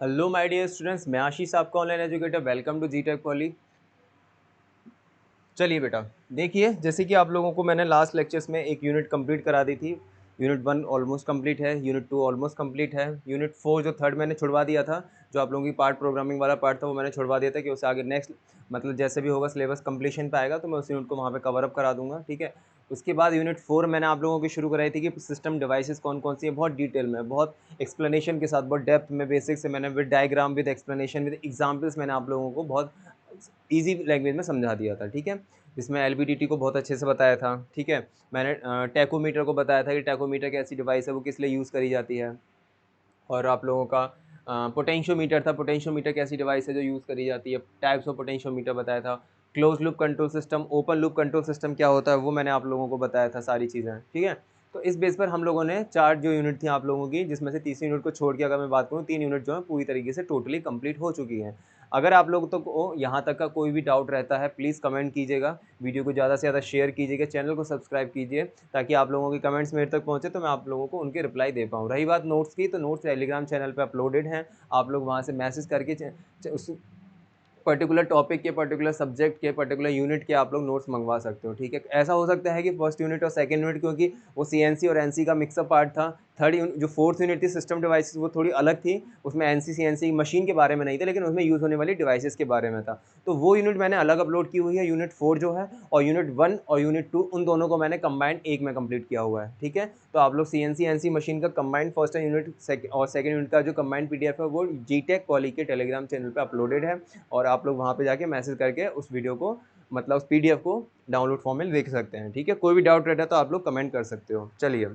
Hello my dear students, मैं आशीष आपका online educator. Welcome to G tech poly. चलिए बेटा, देखिए जैसे कि आप लोगों को मैंने लास्ट लेक्चर्स में एक यूनिट कंप्लीट करा दी थी। यूनिट 1 ऑलमोस्ट कंप्लीट है, यूनिट 2 ऑलमोस्ट कंप्लीट है, यूनिट 4 जो थर्ड मैंने छुड़वा दिया था, जो आप लोगों की पार्ट प्रोग्रामिंग वाला पार्ट था वो मैंने छुड़वा दिया था कि उससे आगे नेक्स्ट मतलब जैसे भी होगा सिलेबस कंप्लीशन पे आएगा तो मैं उस यूनिट को वहाँ पे कवर अप करा दूंगा। ठीक है। उसके बाद यूनिट 4 मैंने आप लोगों की शुरू कराई थी कि सिस्टम डिवाइसेस कौन कौन सी है, बहुत डिटेल में, बहुत एक्सप्लेनेशन के साथ, बहुत डेप्थ में, बेसिक से मैंने with diagram, with explanation, with examples मैंने आप लोगों को बहुत ईजी लैंग्वेज में समझा दिया था। ठीक है। जिसमें एलबीडीटी को बहुत अच्छे से बताया था। ठीक है। मैंने टैकोमीटर को बताया था कि टैकोमीटर कैसी डिवाइस है, वो किस लिए यूज़ करी जाती है। और आप लोगों का पोटेंशियोमीटर था, पोटेंशियोमीटर कैसी डिवाइस है जो यूज़ करी जाती है, टाइप्स ऑफ पोटेंशियोमीटर बताया था। Close loop control system, open loop control system क्या होता है वो मैंने आप लोगों को बताया था, सारी चीज़ें। ठीक है। तो इस बेस पर हम लोगों ने 4 जो यूनिट थी आप लोगों की, जिसमें से तीसरी यूनिट को छोड़ के अगर मैं बात करूँ 3 यूनिट जो है पूरी तरीके से टोटली कंप्लीट हो चुकी हैं। अगर आप लोग तो को यहाँ तक का कोई भी डाउट रहता है प्लीज़ कमेंट कीजिएगा, वीडियो को ज़्यादा से ज़्यादा शेयर कीजिएगा, चैनल को सब्सक्राइब कीजिए ताकि आप लोगों के कमेंट्स मेरे तक पहुँचे तो मैं आप लोगों को उनके रिप्लाई दे पाऊँ। रही बात नोट्स की, तो नोट्स टेलीग्राम चैनल पे अपलोडेड हैं, आप लोग वहाँ से मैसेज करके उस पर्टिकुलर टॉपिक के, पर्टिकुलर सब्जेक्ट के, पर्टिकुलर यूनिट के आप लोग नोट्स मंगवा सकते हो। ठीक है। ऐसा हो सकता है कि फर्स्ट यूनिट और सेकंड यूनिट, क्योंकि वो सीएनसी और एनसी का मिक्सअप पार्ट था, थर्ड जो फोर्थ यूनिट थी सिस्टम डिवाइसेस वो थोड़ी अलग थी, उसमें एनसी सीएनसी मशीन के बारे में नहीं था लेकिन उसमें यूज़ होने वाली डिवाइसेस के बारे में था। तो वो यूनिट मैंने अलग अपलोड की हुई है, यूनिट 4 जो है, और यूनिट 1 और यूनिट 2 उन दोनों को मैंने कंबाइंड एक में कंप्लीट किया हुआ है। ठीक है। तो आप लोग सीएनसी एनसी मशीन का कंबाइंड फर्स्ट यूनिट और सेकंड यूनिट का जो कंबाइंड पीडीएफ है वो जी टेक पॉली के टेलीग्राम चैनल पे अपलोडेड है, और आप लोग वहाँ पे जाके मैसेज करके उस वीडियो को मतलब उस पीडीएफ को डाउनलोड फॉर्म में देख सकते हैं। ठीक है। कोई भी डाउट रहता है तो आप लोग कमेंट कर सकते हो। चलिए,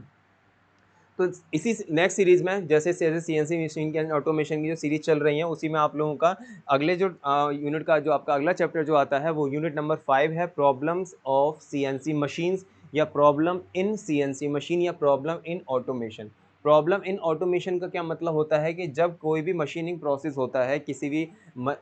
तो इसी नेक्स्ट सीरीज में जैसे जैसे सीएनसी मशीन के ऑटोमेशन की जो सीरीज चल रही है उसी में आप लोगों का अगले जो यूनिट का जो आपका अगला चैप्टर जो आता है वो यूनिट नंबर 5 है, प्रॉब्लम्स ऑफ सीएनसी मशीन्स, या प्रॉब्लम इन सीएनसी मशीन, या problem in automation. Problem in automation का क्या मतलब होता है कि जब कोई भी मशीनिंग प्रोसेस होता है किसी भी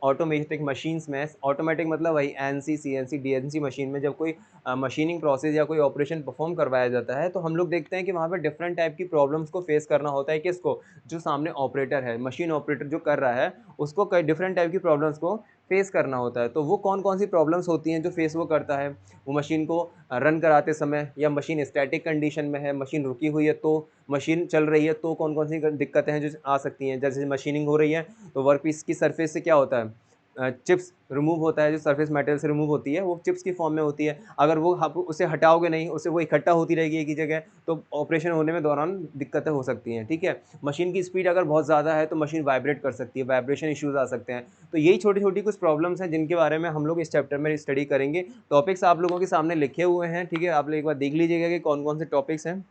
ऑटोमेटिक मशीन्स में, ऑटोमेटिक मतलब वही एनसी सीएनसी डीएनसी मशीन में, जब कोई मशीनिंग प्रोसेस या कोई ऑपरेशन परफॉर्म करवाया जाता है तो हम लोग देखते हैं कि वहाँ पे डिफरेंट टाइप की प्रॉब्लम्स को फेस करना होता है। किसको? जो सामने ऑपरेटर है, मशीन ऑपरेटर जो कर रहा है, उसको कई डिफरेंट टाइप की प्रॉब्लम्स को फेस करना होता है। तो वो कौन कौन सी प्रॉब्लम्स होती हैं जो फेस वो करता है? वो मशीन को रन कराते समय, या मशीन स्टैटिक कंडीशन में है, मशीन रुकी हुई है तो, मशीन चल रही है तो कौन कौन सी दिक्कतें हैं जो आ सकती हैं? जैसे मशीनिंग हो रही है तो वर्कपीस की सरफेस से क्या होता है, चिप्स रिमूव होता है, जो सरफेस मटेरियल से रिमूव होती है वो चिप्स की फॉर्म में होती है। अगर वो आप उसे हटाओगे नहीं, उसे वो इकट्ठा होती रहेगी एक ही जगह, तो ऑपरेशन होने में दौरान दिक्कतें हो सकती हैं। ठीक है। मशीन की स्पीड अगर बहुत ज़्यादा है तो मशीन वाइब्रेट कर सकती है, वाइब्रेशन इश्यूज आ सकते हैं। तो यही छोटी छोटी कुछ प्रॉब्लम्स हैं जिनके बारे में हम लोग इस चैप्टर में स्टडी करेंगे। टॉपिक्स आप लोगों के सामने लिखे हुए हैं। ठीक है। आप लोग एक बार देख लीजिएगा कि कौन कौन से टॉपिक्स हैं।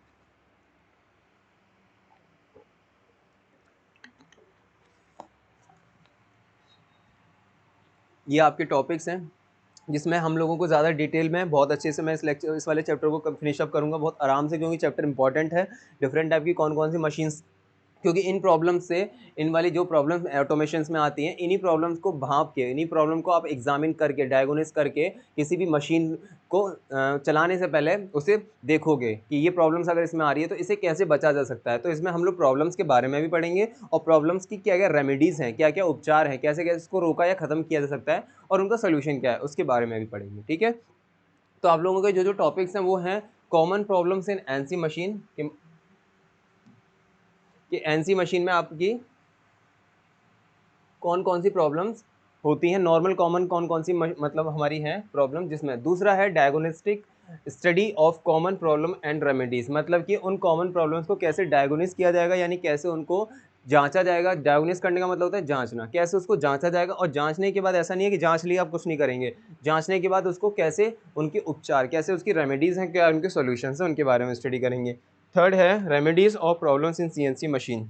ये आपके टॉपिक्स हैं जिसमें हम लोगों को ज़्यादा डिटेल में बहुत अच्छे से मैं इस वाले चैप्टर को फिनिश अप करूँगा बहुत आराम से, क्योंकि चैप्टर इंपॉर्टेंट है। डिफरेंट टाइप की कौन कौन सी मशीन्स, क्योंकि इन प्रॉब्लम से, इन वाली जो प्रॉब्लम ऑटोमेशंस में आती हैं, इन्हीं प्रॉब्लम्स को भांप के, इन्हीं प्रॉब्लम को आप एग्जामिन करके, डायग्नोसिस करके किसी भी मशीन को चलाने से पहले उसे देखोगे कि ये प्रॉब्लम्स अगर इसमें आ रही है तो इसे कैसे बचा जा सकता है। तो इसमें हम लोग प्रॉब्लम्स के बारे में भी पढ़ेंगे, और प्रॉब्लम्स की क्या क्या रेमेडीज़ हैं, क्या क्या उपचार हैं, कैसे कैसे इसको रोका या ख़त्म किया जा सकता है, और उनका सोल्यूशन क्या है उसके बारे में भी पढ़ेंगे। ठीक है। तो आप लोगों के जो जो टॉपिक्स हैं वो हैं common problems in NC machine, कि एनसी मशीन में आपकी कौन कौन सी प्रॉब्लम्स होती हैं, नॉर्मल कॉमन कौन कौन सी मतलब हमारी हैं प्रॉब्लम। जिसमें दूसरा है diagnostic study of common problem and remedies, मतलब कि उन कॉमन प्रॉब्लम्स को कैसे डायग्नोस किया जाएगा, यानी कैसे उनको जांचा जाएगा। डायग्नोस करने का मतलब होता है जांचना, कैसे उसको जांचा जाएगा, और जांचने के बाद ऐसा नहीं है कि जांच लिया आप कुछ नहीं करेंगे, जांचने के बाद उसको कैसे उनके उपचार, कैसे उसकी रेमेडीज हैं, क्या उनके सॉल्यूशंस हैं, उनके बारे में स्टडी करेंगे। थर्ड है remedies of problems in CNC machine.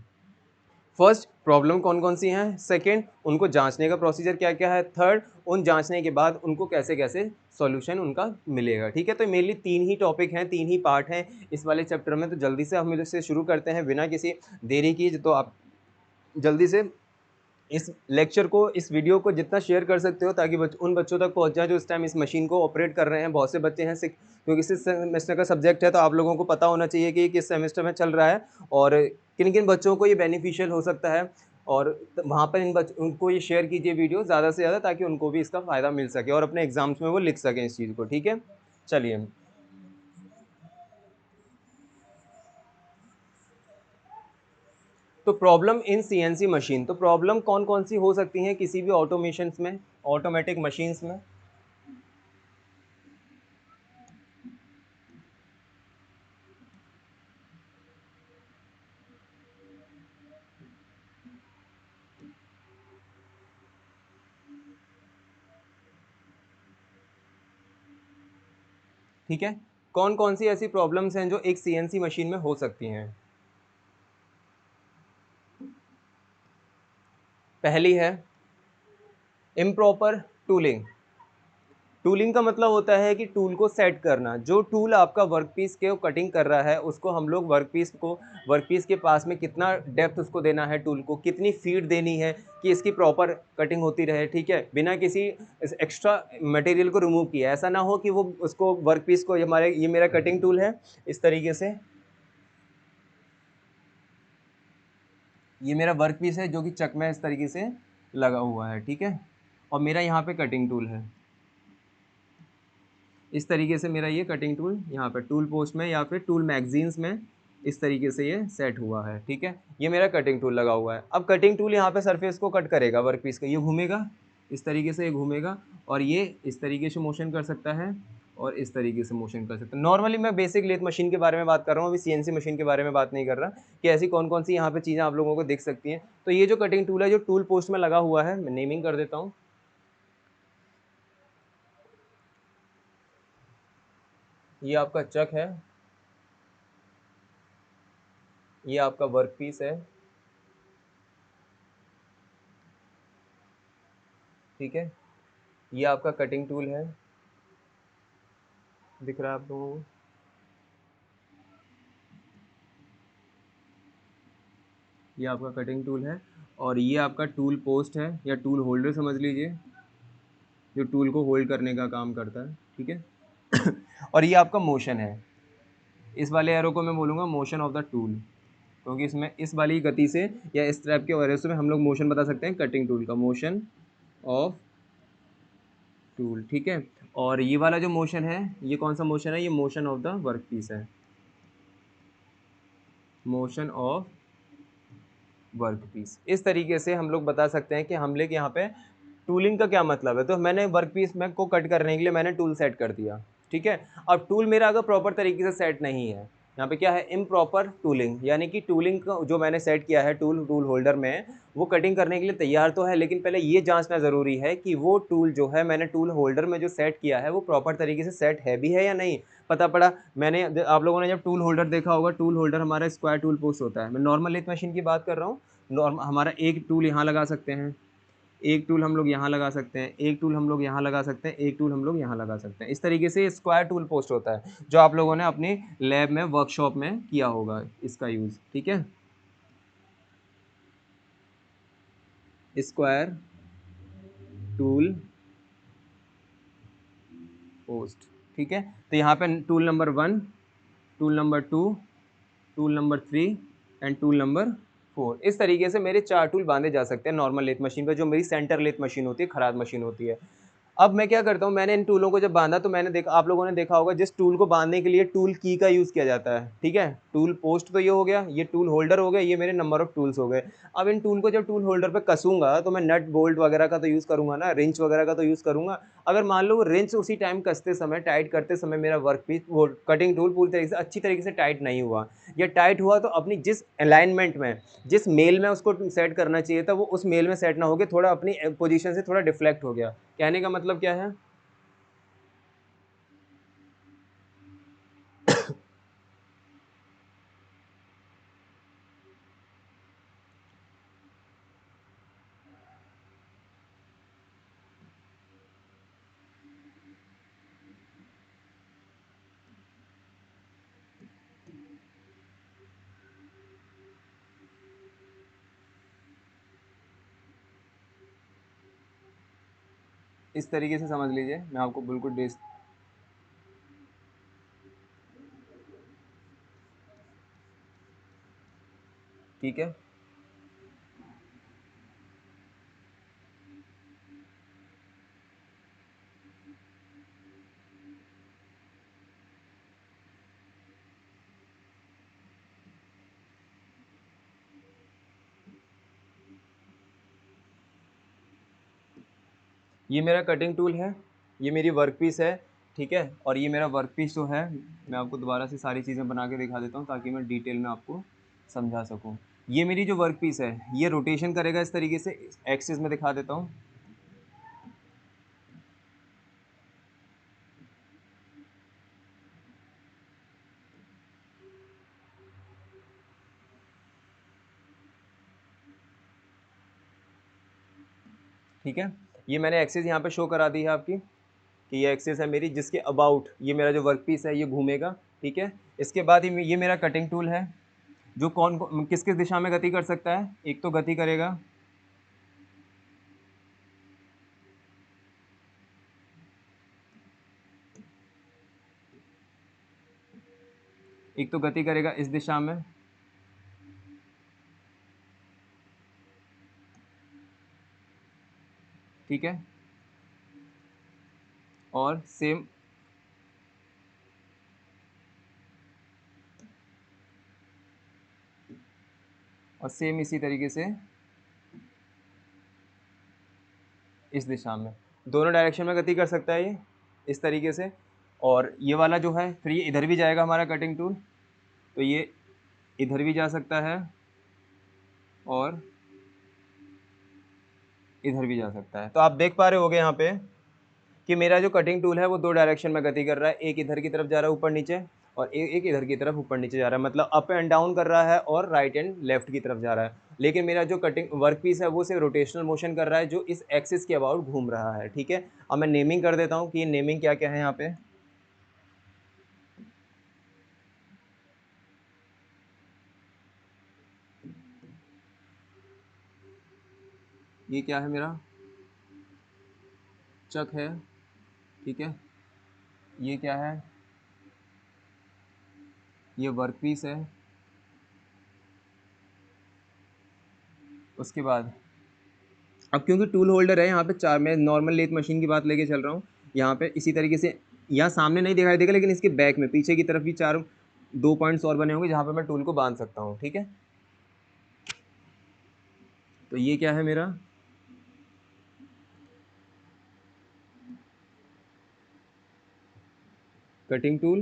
First, problem कौन कौन सी हैं, सेकंड, उनको जांचने का प्रोसीजर क्या क्या है, थर्ड, उन जांचने के बाद उनको कैसे कैसे सॉल्यूशन उनका मिलेगा। ठीक है। तो मेनली 3 ही टॉपिक हैं, 3 ही पार्ट हैं इस वाले चैप्टर में। तो जल्दी से हम इसे शुरू करते हैं बिना किसी देरी की। तो आप जल्दी से इस लेक्चर को, इस वीडियो को जितना शेयर कर सकते हो ताकि उन बच्चों तक पहुंच जाए जो इस टाइम इस मशीन को ऑपरेट कर रहे हैं। बहुत से बच्चे हैं क्योंकि इस सेमेस्टर का सब्जेक्ट है तो आप लोगों को पता होना चाहिए कि किस सेमेस्टर में चल रहा है और किन किन बच्चों को ये बेनिफिशियल हो सकता है। और वहाँ पर उनको ये शेयर कीजिए वीडियो ज़्यादा से ज़्यादा, ताकि उनको भी इसका फ़ायदा मिल सके और अपने एग्जाम्स में वो लिख सकें इस चीज़ को। ठीक है, चलिए। तो प्रॉब्लम इन सीएनसी मशीन, तो प्रॉब्लम कौन कौन सी हो सकती हैं किसी भी ऑटोमेशन में, ऑटोमेटिक मशीन्स में? ठीक है, कौन कौन सी ऐसी प्रॉब्लम्स हैं जो एक सीएनसी मशीन में हो सकती हैं? पहली है इम्प्रॉपर टूलिंग। टूलिंग का मतलब होता है कि टूल को सेट करना। जो टूल आपका वर्कपीस के कटिंग कर रहा है, उसको हम लोग वर्कपीस के पास में कितना डेप्थ उसको देना है, टूल को कितनी फीड देनी है कि इसकी प्रॉपर कटिंग होती रहे। ठीक है, बिना किसी एक्स्ट्रा मटेरियल को रिमूव किया। ऐसा ना हो कि वो उसको वर्कपीस को, ये मेरा कटिंग टूल है इस तरीके से, ये मेरा वर्कपीस है जो कि चक में इस तरीके से लगा हुआ है। ठीक है, और मेरा यहाँ पे कटिंग टूल है इस तरीके से। मेरा ये कटिंग टूल यहाँ पे टूल पोस्ट में या फिर टूल मैगजीन्स में इस तरीके से ये सेट हुआ है। ठीक है, ये मेरा कटिंग टूल लगा हुआ है। अब कटिंग टूल यहाँ पे सरफेस को कट करेगा वर्कपीस का, ये घूमेगा इस तरीके से, ये घूमेगा और ये इस तरीके से मोशन कर सकता है और इस तरीके से मोशन कर सकता है। नॉर्मली मैं बेसिक लेथ मशीन के बारे में बात कर रहा हूँ, अभी सीएनसी मशीन के बारे में बात नहीं कर रहा कि ऐसी कौन कौन सी यहाँ पे चीज़ें आप लोगों को दिख सकती हैं। तो ये जो कटिंग टूल है जो टूल पोस्ट में लगा हुआ है, मैं नेमिंग कर देता हूँ। ये आपका चक है, ये आपका वर्कपीस है। ठीक है, ये आपका कटिंग टूल है, दिख रहा है आप लोगों को? ये आपका कटिंग टूल है और ये आपका टूल पोस्ट है या टूल होल्डर समझ लीजिए, जो टूल को होल्ड करने का काम करता है। ठीक है और ये आपका मोशन है, इस वाले एरो को मैं बोलूँगा मोशन ऑफ द टूल, क्योंकि इसमें इस वाली गति से या इस टाइप के एरो से हम लोग मोशन बता सकते हैं कटिंग टूल का, मोशन ऑफ टूल। ठीक है, और ये वाला जो मोशन है, ये कौन सा मोशन है? ये motion of the work piece है, मोशन ऑफ वर्क पीस। इस तरीके से हम लोग बता सकते हैं कि हम लोग यहाँ पे टूलिंग का क्या मतलब है। तो मैंने वर्क पीस में को कट करने के लिए मैंने टूल सेट कर दिया। ठीक है, अब टूल मेरा अगर प्रॉपर तरीके से सेट नहीं है, यहाँ पे क्या है, इम्प्रॉपर टूलिंग, यानी कि टूलिंग का जो मैंने सेट किया है टूल होल्डर में, वो कटिंग करने के लिए तैयार तो है, लेकिन पहले ये जांचना ज़रूरी है कि वो टूल जो है मैंने टूल होल्डर में जो सेट किया है वो प्रॉपर तरीके से सेट है भी है या नहीं। पता पड़ा, मैंने, आप लोगों ने जब टूल होल्डर देखा होगा, टूल होल्डर हमारा स्क्वायर टूल पोस्ट होता है। मैं नॉर्मल लेथ मशीन की बात कर रहा हूँ। नॉर्मल हमारा एक टूल यहाँ लगा सकते हैं, एक टूल हम लोग यहाँ लगा सकते हैं, एक टूल हम लोग यहाँ लगा सकते हैं, एक टूल हम लोग यहाँ लगा सकते हैं। इस तरीके से स्क्वायर टूल पोस्ट होता है, जो आप लोगों ने अपनी लैब में, वर्कशॉप में किया होगा इसका यूज़। ठीक है, स्क्वायर टूल पोस्ट। ठीक है, तो यहाँ पे tool number 1, tool number 2, tool number 3 and tool number 4, इस तरीके से मेरे 4 टूल बांधे जा सकते हैं नॉर्मल लेथ मशीन पे, जो मेरी सेंटर लेथ मशीन होती है, खराद मशीन होती है। अब मैं क्या करता हूँ, मैंने इन टूलों को जब बांधा तो मैंने देखा, आप लोगों ने देखा होगा, जिस टूल को बांधने के लिए टूल की का यूज़ किया जाता है। ठीक है, टूल पोस्ट तो ये हो गया, ये टूल होल्डर हो गया, ये मेरे नंबर ऑफ टूल्स हो गए। अब इन टूल को जब टूल होल्डर पे कसूंगा तो मैं नट बोल्ट वगैरह का तो यूज़ करूंगा ना, रिंच वगैरह का तो यूज़ करूंगा। अगर मान लो रिंच उसी टाइम कसते समय, टाइट करते समय मेरा वर्क पीस, वो कटिंग टूल पूरी तरीके से अच्छी तरीके से टाइट नहीं हुआ, या टाइट हुआ तो अपनी जिस अलाइनमेंट में, जिस मेल में उसको सेट करना चाहिए था, वो उस मेल में सेट ना होकर थोड़ा अपनी पोजीशन से थोड़ा डिफ्लेक्ट हो गया। कहने का मतलब क्या है? इस तरीके से समझ लीजिए, मैं आपको बिल्कुल ठीक है, ये मेरा कटिंग टूल है, ये मेरी वर्क पीस है, ठीक है। और ये मेरा वर्क पीस जो है, मैं आपको दोबारा से सारी चीज़ें बना के दिखा देता हूँ ताकि मैं डिटेल में आपको समझा सकूँ। ये मेरी जो वर्क पीस है ये रोटेशन करेगा इस तरीके से, एक्सिस में दिखा देता हूँ। ठीक है, ये मैंने एक्सिस यहाँ पे शो करा दी है आपकी कि ये एक्सिस है मेरी, जिसके अबाउट ये मेरा जो वर्क पीस है ये घूमेगा, ठीक है। इसके बाद ये मेरा कटिंग टूल है जो किस किस दिशा में गति कर सकता है। एक तो गति करेगा, एक तो गति करेगा इस दिशा में, ठीक है। और सेम इसी तरीके से इस दिशा में, दोनों डायरेक्शन में गति कर सकता है ये इस तरीके से। और ये वाला जो है फिर ये इधर भी जाएगा हमारा कटिंग टूल, तो ये इधर भी जा सकता है और इधर भी जा सकता है। तो आप देख पा रहे होगे यहाँ पे कि मेरा जो कटिंग टूल है वो दो डायरेक्शन में गति कर रहा है, एक इधर की तरफ जा रहा है ऊपर नीचे, और एक इधर की तरफ ऊपर नीचे जा रहा है, मतलब अप एंड डाउन कर रहा है और राइट एंड लेफ्ट की तरफ जा रहा है। लेकिन मेरा जो कटिंग वर्क पीस है वो सिर्फ रोटेशनल मोशन कर रहा है, जो इस एक्सिस के अबाउट घूम रहा है, ठीक है। अब मैं नेमिंग कर देता हूँ कि ये नेमिंग क्या क्या है यहाँ पे। ये क्या है मेरा चक है, ठीक है। ये क्या है, ये वर्क पीस है। उसके बाद अब क्योंकि टूल होल्डर है यहाँ पे चार, मैं नॉर्मल लेथ मशीन की बात लेके चल रहा हूँ, यहाँ पे इसी तरीके से यहाँ सामने नहीं दिखाई देगा, लेकिन इसके बैक में पीछे की तरफ भी चार दो पॉइंट्स और बने होंगे जहाँ पे मैं टूल को बांध सकता हूँ, ठीक है। तो ये क्या है मेरा कटिंग टूल,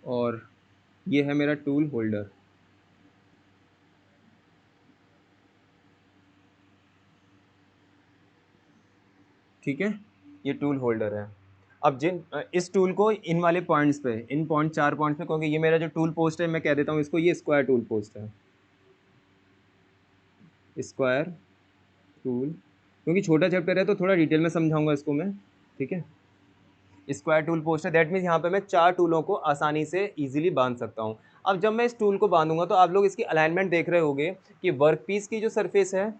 और ये है मेरा टूल होल्डर, ठीक है। ये टूल होल्डर है। अब इस टूल को इन वाले पॉइंट्स पे, इन पॉइंट चार पॉइंट्स पे, क्योंकि ये मेरा जो टूल पोस्ट है मैं कह देता हूँ इसको, ये स्क्वायर टूल पोस्ट है, स्क्वायर टूल, क्योंकि छोटा चैप्टर है तो थोड़ा डिटेल में समझाऊंगा इसको मैं, ठीक है। स्क्वायर टूल पोस्ट है, दैट मीन्स यहाँ पे मैं चार टूलों को आसानी से इजीली बांध सकता हूँ। अब जब मैं इस टूल को बांधूंगा तो आप लोग इसकी अलाइनमेंट देख रहे होंगे कि वर्क पीस की जो सरफेस है,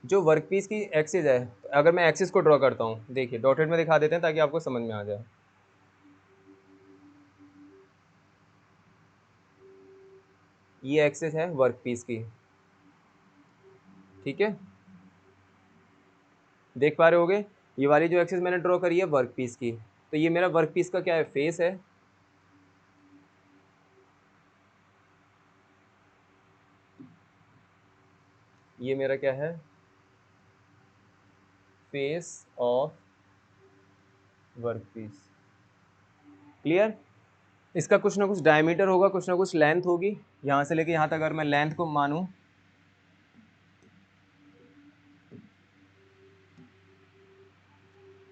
जो वर्क पीस की एक्सिस है, अगर मैं एक्सिस को ड्रॉ करता हूँ, देखिए डॉटेड में दिखा देते हैं ताकि आपको समझ में आ जाए। ये एक्सिस है वर्क पीस की, ठीक है। देख पा रहे होगे, ये वाली जो एक्सिस मैंने ड्रॉ करी है वर्क पीस की, तो ये मेरा वर्क पीस का क्या है, फेस है। ये मेरा क्या है, face of work piece, clear. इसका कुछ ना कुछ डायमीटर होगा, कुछ ना कुछ लेंथ होगी, यहाँ से लेके यहाँ तक अगर मैं लेंथ को मानूँ,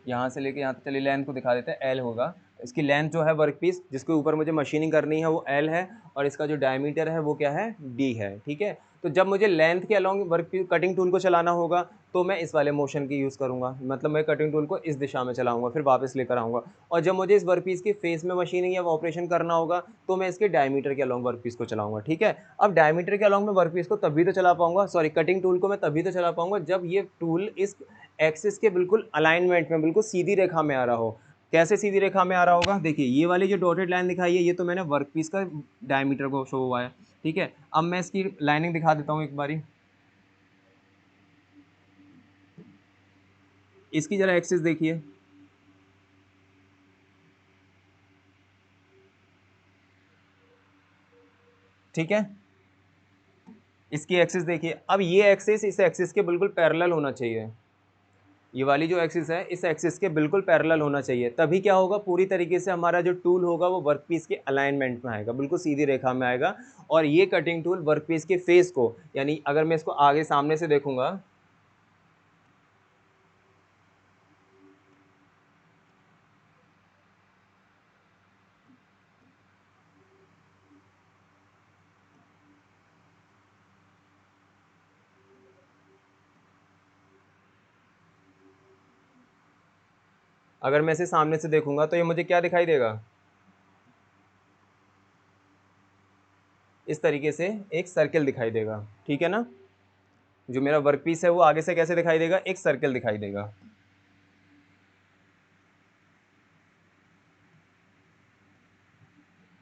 यहाँ से लेके यहाँ तक, चलिए लेंथ को दिखा देते हैं, एल होगा इसकी लेंथ जो है वर्क पीस जिसके ऊपर मुझे मशीनिंग करनी है वो एल है, और इसका जो डायमीटर है वो क्या है, डी है, ठीक है। तो जब मुझे लेंथ के अलॉन्ग वर्क कटिंग टूल को चलाना होगा तो मैं इस वाले मोशन की यूज़ करूँगा, मतलब मैं कटिंग टूल को इस दिशा में चलाऊँगा फिर वापस लेकर आऊँगा। और जब मुझे इस वर्क पीस के फेस में मशीनिंग या ऑपरेशन करना होगा तो मैं इसके डायमीटर के अलॉन्ग वर्क पीस को चलाऊँगा, ठीक है। अब डायमीटर के अलॉन्ग में वर्क पीस को तभी तो चला पाऊँगा, सॉरी कटिंग टूल को मैं तभी तो चला पाऊँगा जब ये टूल इस एक्सिस के बिल्कुल अलाइनमेंट में, बिल्कुल सीधी रेखा में आ रहा हो। कैसे सीधी रेखा में आ रहा होगा, देखिए ये वाली जो डॉटेड लाइन दिखाई है ये तो मैंने वर्क पीस का डायमीटर को शो हुआ है, ठीक है। अब मैं इसकी लाइनिंग दिखा देता हूँ एक बारी, इसकी जरा एक्सिस देखिए, ठीक है। इसकी एक्सिस देखिए, अब ये एक्सिस इस एक्सिस के बिल्कुल पैरेलल होना चाहिए। ये वाली जो एक्सिस है इस एक्सिस के बिल्कुल पैरेलल होना चाहिए, तभी क्या होगा, पूरी तरीके से हमारा जो टूल होगा वो वर्कपीस के अलाइनमेंट में आएगा, बिल्कुल सीधी रेखा में आएगा। और ये कटिंग टूल वर्कपीस के फेस को, यानी अगर मैं इसको आगे सामने से देखूंगा, अगर मैं इसे सामने से देखूंगा तो ये मुझे क्या दिखाई देगा, इस तरीके से एक सर्कल दिखाई देगा, ठीक है ना। जो मेरा वर्कपीस है वो आगे से कैसे दिखाई देगा, एक सर्कल दिखाई देगा।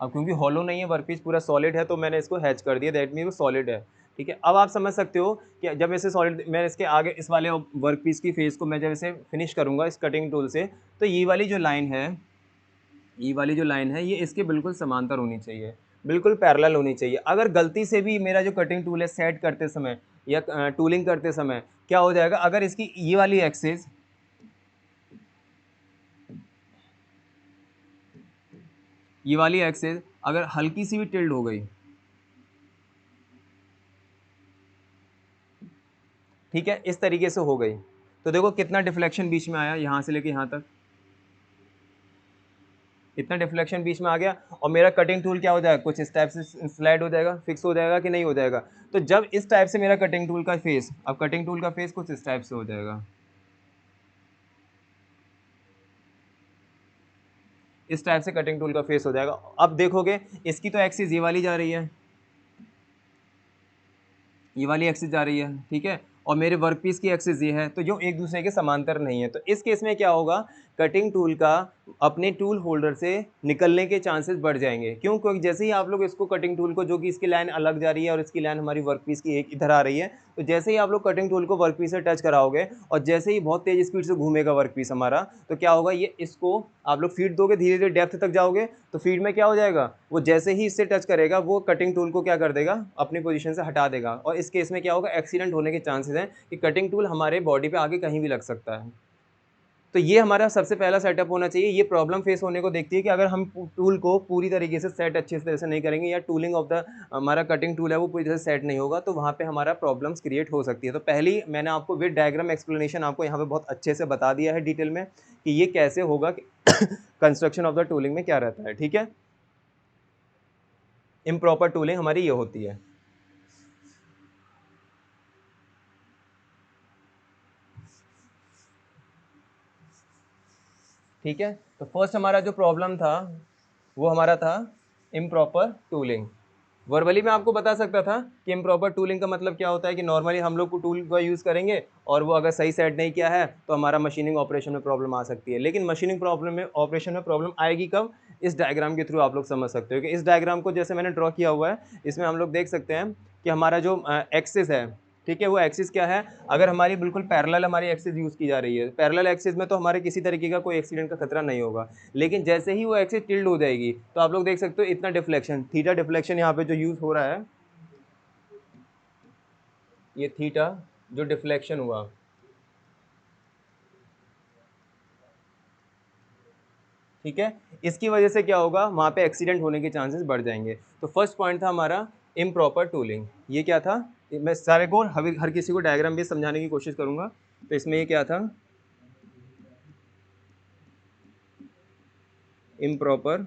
अब क्योंकि हॉलो नहीं है, वर्कपीस पूरा सॉलिड है, तो मैंने इसको हैच कर दिया, दैट मीन वो सॉलिड है, ठीक है। अब आप समझ सकते हो कि जब इसे सॉलिड, मैं इसके आगे इस वाले वर्कपीस की फेस को मैं जब इसे फिनिश करूंगा इस कटिंग टूल से, तो ये वाली जो लाइन है, ये वाली जो लाइन है ये इसके बिल्कुल समांतर होनी चाहिए, बिल्कुल पैरेलल होनी चाहिए। अगर गलती से भी मेरा जो कटिंग टूल है सेट करते समय या टूलिंग करते समय क्या हो जाएगा, अगर इसकी ये वाली एक्सिस, ये वाली एक्सिस अगर हल्की सी भी टिल्ड हो गई, ठीक है, इस तरीके से हो गई, तो देखो कितना डिफ्लेक्शन बीच में आया, यहाँ से लेके यहाँ तक इतना डिफ्लेक्शन बीच में आ गया। और मेरा कटिंग टूल क्या हो जाएगा, कुछ इस टाइप से स्लाइड हो जाएगा, फिक्स हो जाएगा कि नहीं हो जाएगा। तो जब इस टाइप से मेरा कटिंग टूल का फेस, अब कटिंग टूल का फेस कुछ इस टाइप से हो जाएगा, इस टाइप से कटिंग टूल का फेस हो जाएगा। अब देखोगे इसकी तो एक्सिस ये वाली जा रही है, ये वाली एक्सिस जा रही है, ठीक है, और मेरे वर्कपीस की एक्सिस ये है, तो जो एक दूसरे के समांतर नहीं है। तो इस केस में क्या होगा, कटिंग टूल का अपने टूल होल्डर से निकलने के चांसेस बढ़ जाएंगे। क्यों, क्योंकि जैसे ही आप लोग इसको कटिंग टूल को, जो कि इसकी लाइन अलग जा रही है और इसकी लाइन हमारी वर्कपीस की एक इधर आ रही है, तो जैसे ही आप लोग कटिंग टूल को वर्कपीस से टच कराओगे और जैसे ही बहुत तेज स्पीड से घूमेगा वर्कपीस हमारा, तो क्या होगा, ये इसको आप लोग फीड दोगे, धीरे धीरे डेप्थ तक जाओगे, तो फीड में क्या हो जाएगा, वो जैसे ही इससे टच करेगा वो कटिंग टूल को क्या कर देगा, अपनी पोजीशन से हटा देगा। और इस केस में क्या होगा, एक्सीडेंट होने के चांसेस हैं कि कटिंग टूल हमारे बॉडी पे आगे कहीं भी लग सकता है। तो ये हमारा सबसे पहला सेटअप होना चाहिए। ये प्रॉब्लम फेस होने को देखती है कि अगर हम टूल को पूरी तरीके से सेट अच्छे तरह से नहीं करेंगे, या टूलिंग ऑफ द हमारा कटिंग टूल है वो पूरी तरह से सेट नहीं होगा, तो वहाँ पे हमारा प्रॉब्लम्स क्रिएट हो सकती है। तो पहली मैंने आपको विद डायग्राम एक्सप्लेनेशन आपको यहाँ पे बहुत अच्छे से बता दिया है डिटेल में कि ये कैसे होगा, कंस्ट्रक्शन ऑफ द टूलिंग में क्या रहता है, ठीक है। इम्प्रॉपर टूलिंग हमारी ये होती है, ठीक है। तो फर्स्ट हमारा जो प्रॉब्लम था वो हमारा था इम्प्रॉपर टूलिंग। वर्बली मैं आपको बता सकता था कि इम्प्रॉपर टूलिंग का मतलब क्या होता है, कि नॉर्मली हम लोग को टूल का यूज़ करेंगे और वो अगर सही सेट नहीं किया है तो हमारा मशीनिंग ऑपरेशन में प्रॉब्लम आ सकती है। लेकिन मशीनिंग प्रॉब्लम में, ऑपरेशन में प्रॉब्लम आएगी कब, इस डायग्राम के थ्रू आप लोग समझ सकते हो। कि इस डायग्राम को जैसे मैंने ड्रॉ किया हुआ है, इसमें हम लोग देख सकते हैं कि हमारा जो एक्सिस है, ठीक है, वो एक्सिस क्या है, अगर हमारी बिल्कुल पैरेलल हमारी एक्सिस यूज़ की जा रही है, पैरेलल एक्सिस में तो हमारे किसी तरीके का कोई एक्सीडेंट का खतरा नहीं होगा। लेकिन जैसे ही वो एक्सिस टिल्ड हो जाएगी, तो आप लोग देख सकते हो इतना डिफ्लेक्शन, थीटा डिफ्लेक्शन यहाँ पे जो यूज़ हो रहा है, ये थीटा जो डिफ्लेक्शन हुआ, ठीक है, इसकी वजह से क्या होगा, वहाँ पे एक्सीडेंट होने के चांसेस बढ़ जाएंगे। तो फर्स्ट पॉइंट था हमारा इम्प्रॉपर टूलिंग। ये क्या था, मैं सारे को हर किसी को डायग्राम भी समझाने की कोशिश करूंगा। तो इसमें ये क्या था, इम्प्रॉपर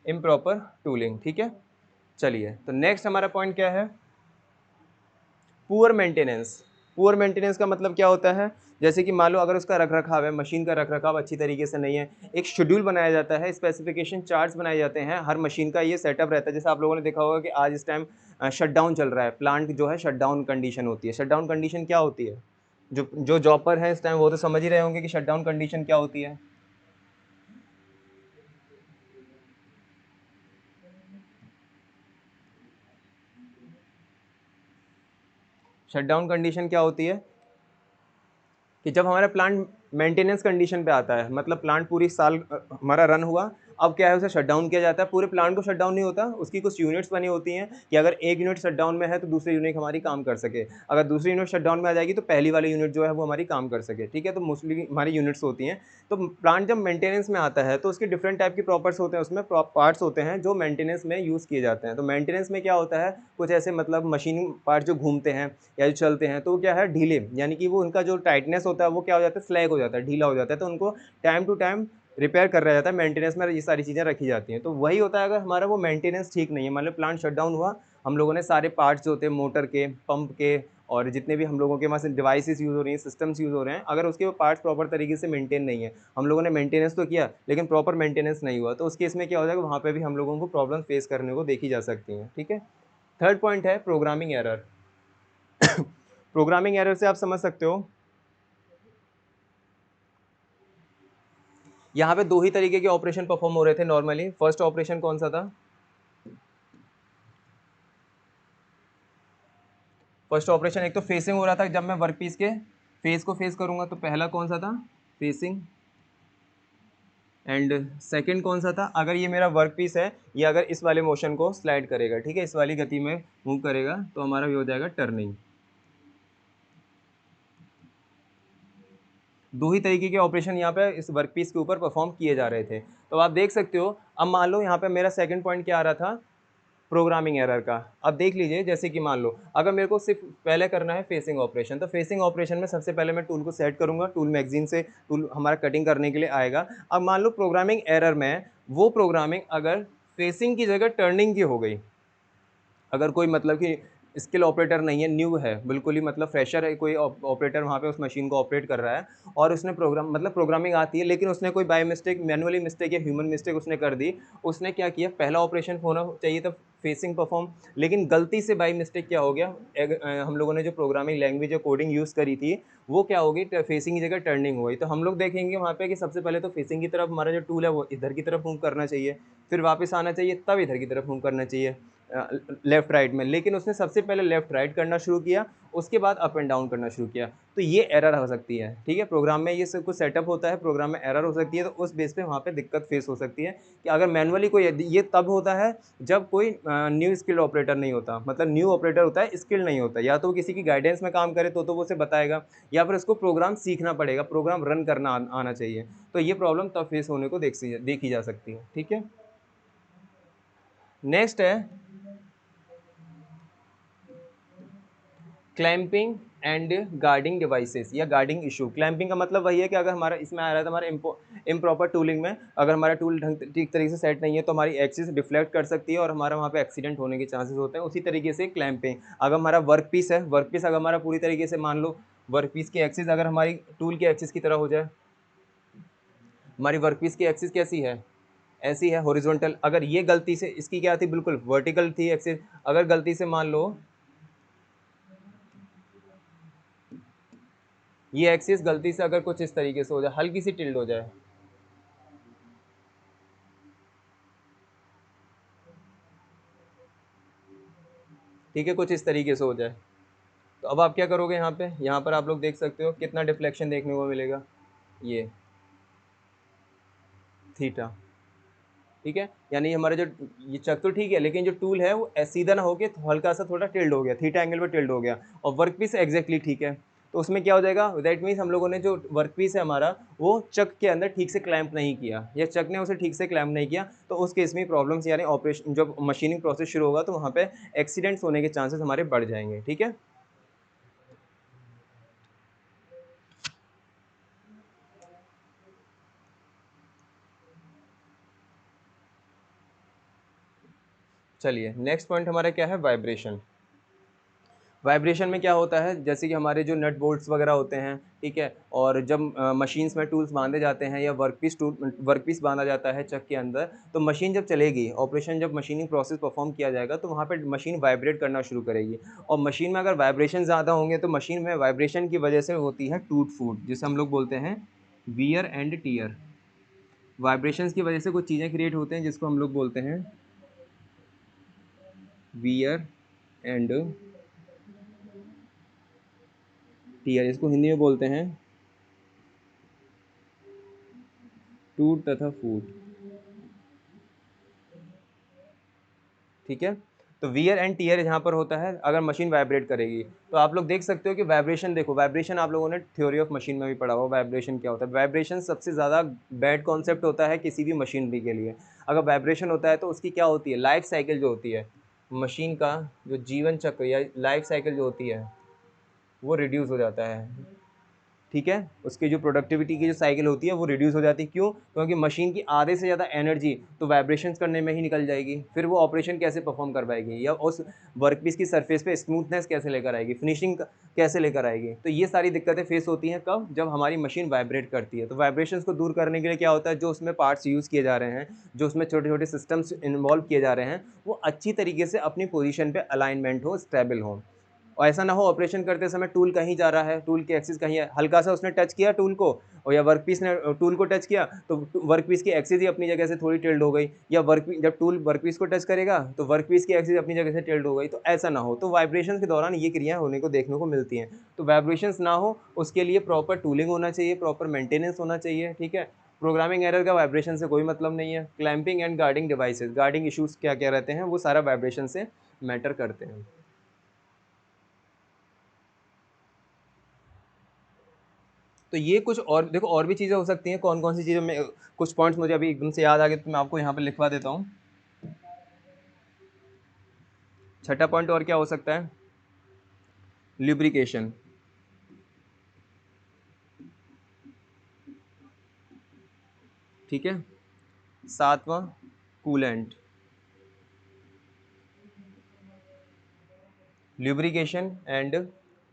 इम्प्रॉपर टूलिंग, ठीक है। चलिए, तो नेक्स्ट हमारा पॉइंट क्या है, पुअर मेंटेनेंस। पुअर मेंटेनेंस का मतलब क्या होता है, जैसे कि मान लो अगर उसका रख रखाव है, मशीन का रख रखाव अच्छी तरीके से नहीं है, एक शेड्यूल बनाया जाता है, स्पेसिफिकेशन चार्ट्स बनाए जाते हैं, हर मशीन का ये सेटअप रहता है। जैसे आप लोगों ने देखा होगा कि आज इस टाइम शट डाउन चल रहा है, प्लांट जो है शट डाउन कंडीशन होती है। शट डाउन कंडीशन क्या होती है, जो जो जॉब पर है इस टाइम वो तो समझ ही रहे होंगे कि शट डाउन कंडीशन क्या होती है। शट डाउन कंडीशन क्या होती है, कि जब हमारा प्लांट मेंटेनेंस कंडीशन पे आता है, मतलब प्लांट पूरी साल हमारा रन हुआ, अब क्या है उसे शट डाउन किया जाता है। पूरे प्लांट को शट डाउन नहीं होता, उसकी कुछ यूनिट्स बनी होती हैं कि अगर एक यूनिट शट डाउन में है तो दूसरी यूनिट हमारी काम कर सके, अगर दूसरी यूनिट शट डाउन में आ जाएगी तो पहली वाली यूनिट जो है वो हमारी काम कर सके, ठीक है। तो मोस्टली हमारी यूनिट्स होती हैं। तो प्लांट जब मेंटेनेंस में आता है तो उसके डिफरेंट टाइप के प्रॉपर्स होते हैं, उसमें पार्ट्स होते हैं जो मेंटेनेंस में यूज़ किए जाते हैं। तो मेंटेनेंस में क्या होता है, कुछ ऐसे मतलब मशीनिंग पार्ट जो घूमते हैं या जो चलते हैं तो वो क्या है ढीले, यानी कि वो उनका जो टाइटनेस होता है वो क्या हो जाता है, स्लैग हो जाता है, ढीला हो जाता है। तो उनको टाइम टू टाइम रिपेयर कर रहा जाता है, मेंटेनेंस में ये सारी चीज़ें रखी जाती हैं। तो वही होता है अगर हमारा वो मेंटेनेंस ठीक नहीं है, मतलब प्लांट शट डाउन हुआ, हम लोगों ने सारे पार्ट्स जो होते हैं मोटर के, पंप के और जितने भी हम लोगों के पास डिवाइसेस यूज़ हो रही हैं, सिस्टम्स यूज़ हो रहे हैं, अगर उसके वो पार्ट्स प्रॉपर तरीके से मेंटेन नहीं है, हम लोगों ने मेंटेनेंस तो किया लेकिन प्रॉपर मेंटेनेंस नहीं हुआ, तो उस केस में क्या हो जाएगा, वहाँ पे भी हम लोगों को प्रॉब्लम फेस करने को देखी जा सकती हैं, ठीक है। थर्ड पॉइंट है प्रोग्रामिंग एरर। प्रोग्रामिंग एरर से आप समझ सकते हो, यहाँ पे दो ही तरीके के ऑपरेशन परफॉर्म हो रहे थे नॉर्मली। फर्स्ट ऑपरेशन कौन सा था, फर्स्ट ऑपरेशन एक तो फेसिंग हो रहा था, जब मैं वर्कपीस के फेस को फेस करूंगा तो पहला कौन सा था, फेसिंग। एंड सेकंड कौन सा था, अगर ये मेरा वर्क पीस है, ये अगर इस वाले मोशन को स्लाइड करेगा, ठीक है, इस वाली गति में मूव करेगा तो हमारा भी हो जाएगा टर्निंग। दो ही तरीके के ऑपरेशन यहाँ पे इस वर्क पीस के ऊपर परफॉर्म किए जा रहे थे। तो आप देख सकते हो, अब मान लो यहाँ पे मेरा सेकंड पॉइंट क्या आ रहा था, प्रोग्रामिंग एरर का। अब देख लीजिए, जैसे कि मान लो अगर मेरे को सिर्फ पहले करना है फेसिंग ऑपरेशन, तो फेसिंग ऑपरेशन में सबसे पहले मैं टूल को सेट करूंगा, टूल मैगजीन से टूल हमारा कटिंग करने के लिए आएगा। अब मान लो प्रोग्रामिंग एरर में वो प्रोग्रामिंग अगर फेसिंग की जगह टर्निंग की हो गई, अगर कोई मतलब कि स्किल ऑपरेटर नहीं है, न्यू है बिल्कुल ही, मतलब फ्रेशर है कोई ऑपरेटर वहाँ पे उस मशीन को ऑपरेट कर रहा है, और उसने प्रोग्राम मतलब प्रोग्रामिंग आती है, लेकिन उसने कोई बाय मिस्टेक, मैनुअली मिस्टेक या ह्यूमन मिस्टेक उसने कर दी। उसने क्या किया, पहला ऑपरेशन होना चाहिए था फेसिंग परफॉर्म, लेकिन गलती से बाय मिस्टेक क्या हो गया, हम लोगों ने जो प्रोग्रामिंग लैंग्वेज या कोडिंग यूज़ करी थी वो क्या होगी, फेसिंग की जगह टर्निंग हो गई। तो हम लोग देखेंगे वहाँ पे कि सबसे पहले तो फेसिंग की तरफ हमारा जो टूल है वो इधर की तरफ मूव करना चाहिए, फिर वापस आना चाहिए, तब इधर की तरफ मूव करना चाहिए लेफ्ट राइट में, लेकिन उसने सबसे पहले लेफ्ट राइट करना शुरू किया, उसके बाद अप एंड डाउन करना शुरू किया। तो ये एरर हो सकती है, ठीक है, प्रोग्राम में ये सब कुछ सेटअप होता है, प्रोग्राम में एरर हो सकती है, तो उस बेस पे वहाँ पे दिक्कत फेस हो सकती है कि अगर मैनुअली कोई, ये तब होता है जब कोई न्यू स्किल्ड ऑपरेटर नहीं होता, मतलब न्यू ऑपरेटर होता है, स्किल्ड नहीं होता, या तो वो किसी की गाइडेंस में काम करे तो वो उसे बताएगा, या फिर उसको प्रोग्राम सीखना पड़ेगा, प्रोग्राम रन करना आना चाहिए। तो ये प्रॉब्लम तब फेस होने को देखी जा सकती है, ठीक है। नेक्स्ट है क्लैंपिंग एंड गार्डिंग डिवाइसेस या गार्डिंग इशू। क्लैंपिंग का मतलब वही है कि अगर हमारा इसमें आ रहा था हमारा इम्प्रॉपर टूलिंग में, अगर हमारा टूल ढंग ठीक तरीके से सेट नहीं है तो हमारी एक्सिस डिफ्लेक्ट कर सकती है और हमारा वहाँ पे एक्सीडेंट होने के चांसेस होते हैं। उसी तरीके से क्लैंपिंग, अगर हमारा वर्क पीस है, वर्क पीस अगर हमारा पूरी तरीके से, मान लो वर्क पीस की एक्सिस अगर हमारी टूल की एक्सिस की तरह हो जाए, हमारी वर्क पीस की एक्सिस कैसी है, ऐसी है हॉरिजॉन्टल, अगर ये गलती से, इसकी क्या थी, बिल्कुल वर्टिकल थी एक्सिस, अगर गलती से मान लो ये एक्सिस गलती से अगर कुछ इस तरीके से हो जाए, हल्की सी टिल्ड हो जाए, ठीक है, कुछ इस तरीके से हो जाए, तो अब आप क्या करोगे, यहाँ पर आप लोग देख सकते हो कितना डिफ्लेक्शन देखने को मिलेगा, ये थीटा, ठीक है, यानी हमारे जो ये चक तो ठीक है, लेकिन जो टूल है वो सीधा ना होके हल्का सा थोड़ा टिल्ड हो गया, थीटा एंगल पे टिल्ड हो गया, और वर्क पीस एग्जैक्टली ठीक है। तो उसमें क्या हो जाएगा, दैट मीन्स हम लोगों ने जो वर्क पीस है हमारा वो चक के अंदर ठीक से क्लैंप नहीं किया, या चक ने उसे ठीक से क्लैंप नहीं किया, तो उस केस में प्रॉब्लम्स, यानी ऑपरेशन जब मशीनिंग प्रोसेस शुरू होगा तो वहाँ पे एक्सीडेंट्स होने के चांसेस हमारे बढ़ जाएंगे, ठीक है। चलिए नेक्स्ट पॉइंट हमारा क्या है, वाइब्रेशन। वाइब्रेशन में क्या होता है, जैसे कि हमारे जो नट बोल्ट्स वगैरह होते हैं, ठीक है, और जब मशीन्स में टूल्स बांधे जाते हैं या वर्क पीस बांधा जाता है चक के अंदर, तो मशीन जब चलेगी, ऑपरेशन जब मशीनिंग प्रोसेस परफॉर्म किया जाएगा तो वहाँ पे मशीन वाइब्रेट करना शुरू करेगी, और मशीन में अगर वाइब्रेशन ज़्यादा होंगे तो मशीन में वाइब्रेशन की वजह से होती है टूट फूट, जिसे हम लोग बोलते हैं वियर एंड टीयर। वाइब्रेशंस की वजह से कुछ चीज़ें क्रिएट होते हैं जिसको हम लोग बोलते हैं वियर एंड टीयर, इसको हिंदी में बोलते हैं टूट तथा फूट, ठीक है। तो वियर एंड टीयर यहाँ पर होता है अगर मशीन वाइब्रेट करेगी। तो आप लोग देख सकते हो कि वाइब्रेशन, देखो वाइब्रेशन आप लोगों ने थ्योरी ऑफ मशीन में भी पढ़ा हुआ, वाइब्रेशन क्या होता है। वाइब्रेशन सबसे ज़्यादा बैड कॉन्सेप्ट होता है किसी भी मशीनरी के लिए। अगर वाइब्रेशन होता है तो उसकी क्या होती है, लाइफ साइकिल जो होती है मशीन का, जो जीवन चक्र या लाइफ साइकिल जो होती है वो रिड्यूस हो जाता है, ठीक है। उसकी जो प्रोडक्टिविटी की जो साइकिल होती है वो रिड्यूस हो जाती है। क्यों? क्योंकि मशीन की आधे से ज़्यादा एनर्जी तो वाइब्रेशंस करने में ही निकल जाएगी। फिर वो ऑपरेशन कैसे परफॉर्म कर पाएगी, या उस वर्कपीस की सरफेस पे स्मूथनेस कैसे लेकर आएगी, फिनिशिंग कैसे लेकर आएगी। तो ये सारी दिक्कतें फेस होती हैं कब, जब हमारी मशीन वाइब्रेट करती है। तो वाइब्रेशंस को दूर करने के लिए क्या होता है, जो उसमें पार्ट्स यूज़ किए जा रहे हैं, जो उसमें छोटे छोटे सिस्टम्स इन्वॉल्व किए जा रहे हैं, वो अच्छी तरीके से अपनी पोजीशन पे अलाइनमेंट हो, स्टेबल हो। और ऐसा ना हो ऑपरेशन करते समय टूल कहीं जा रहा है, टूल की एक्सिस कहीं है, हल्का सा उसने टच किया टूल को, और या वर्कपीस ने टूल को टच किया तो वर्कपीस की एक्सिस ही अपनी जगह से थोड़ी टिल्ड हो गई, या वर्कपीस जब टूल वर्कपीस को टच करेगा तो वर्कपीस की एक्सिस अपनी जगह से टिल्ड हो गई। तो ऐसा ना हो, तो वाइब्रेशन के दौरान ये क्रियाएं होने को देखने को मिलती हैं। तो वाइब्रेशंस ना हो उसके लिए प्रॉपर टूलिंग होना चाहिए, प्रॉपर मेंटेनेंस होना चाहिए, ठीक है। प्रोग्रामिंग एरर का वाइब्रेशन से कोई मतलब नहीं है। Clamping and guarding devices, guarding issues क्या क्या रहते हैं, वो सारा वाइब्रेशन से मैटर करते हैं। तो ये कुछ और देखो, और भी चीज़ें हो सकती हैं। कौन कौन सी चीज़ें, मैं कुछ पॉइंट्स मुझे अभी एकदम से याद आ गए तो मैं आपको यहाँ पे लिखवा देता हूँ। छठा पॉइंट और क्या हो सकता है, ल्यूब्रिकेशन, ठीक है। सातवां कूलेंट, ल्यूब्रिकेशन एंड